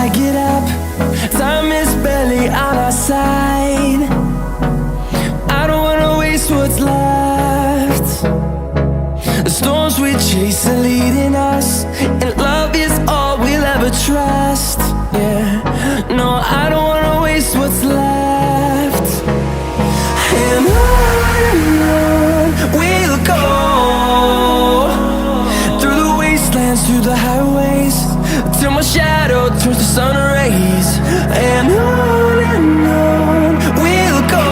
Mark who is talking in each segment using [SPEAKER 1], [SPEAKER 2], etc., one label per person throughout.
[SPEAKER 1] I get up. Time is barely on our side. I don't wanna waste what's left. The storms we chase are leading us, and love is all we'll ever trust. Yeah, no, I don't wanna waste what's left. And on we'll go, through the wastelands, through the highways, till my shadow turns to sun rays. And on we'll go,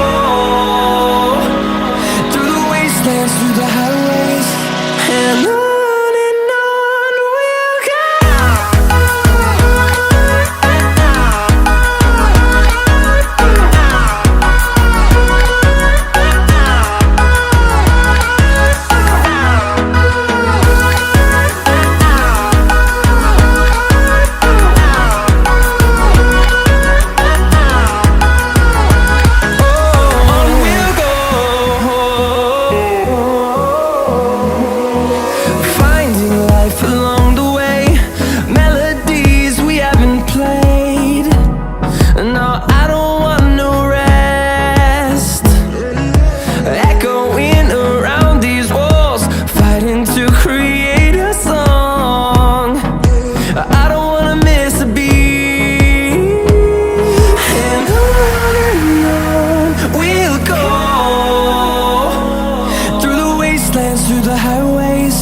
[SPEAKER 1] through the wastelands, through the highways, and on. Through the highways,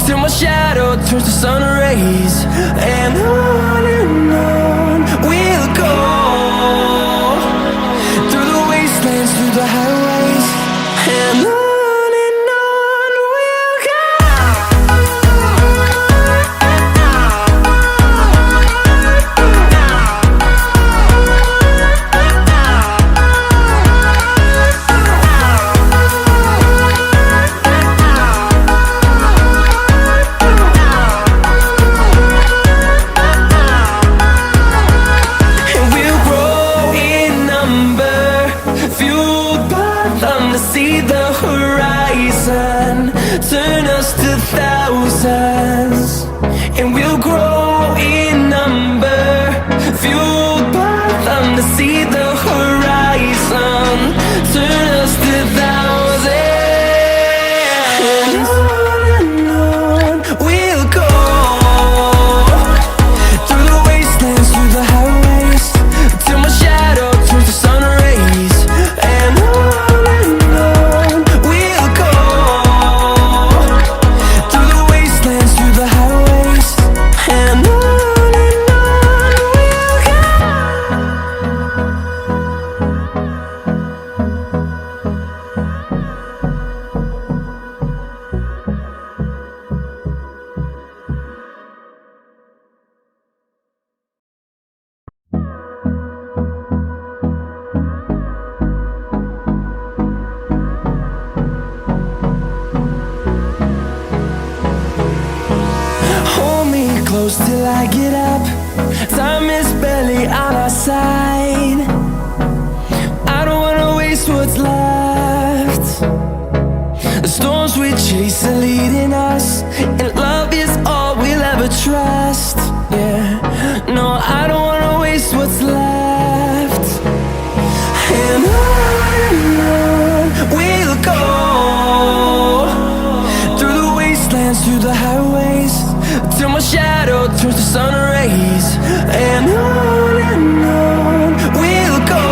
[SPEAKER 1] till my shadow turns to sun rays. And on we'll go, through the wastelands, through the highways, and on. See the horizon turn us to thousands, and we'll grow in number, fueled by them. To see the horizon turn us to thousands, and on we'll go, through the wastelands, through the highways, till my shadow turns to sun rays. And on close till I get up. Time is barely on our side. I don't wanna waste what's left. The storms we chase are leading us, and love is all we'll ever trust. Yeah, no, I don't wanna waste what's left. And on we'll go, through the wastelands, through the highways, till my shadow turns to sun rays. And on we'll go,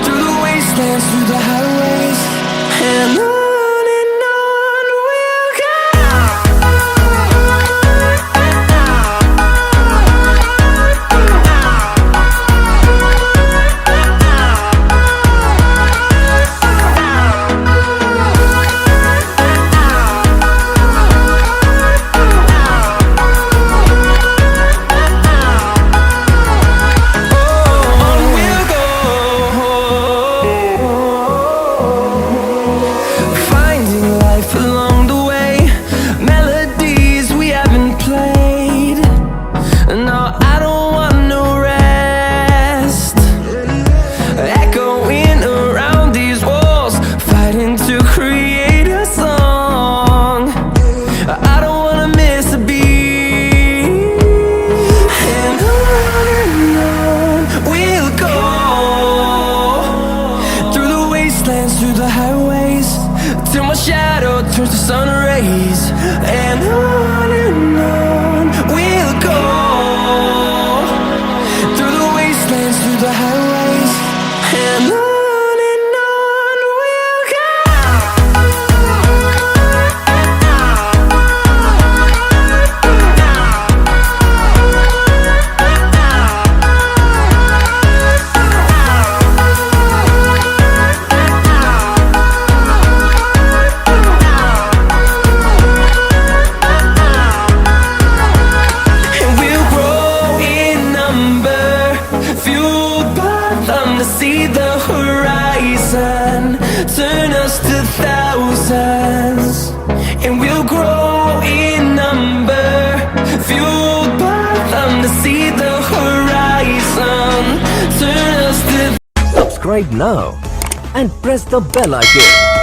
[SPEAKER 1] through the wastelands, through the highways, and on. the highways, and on we'll go. See the horizon turn us to thousands, and we'll grow in number, fueled by them to see the horizon turn us to.
[SPEAKER 2] Subscribe now and press the bell icon.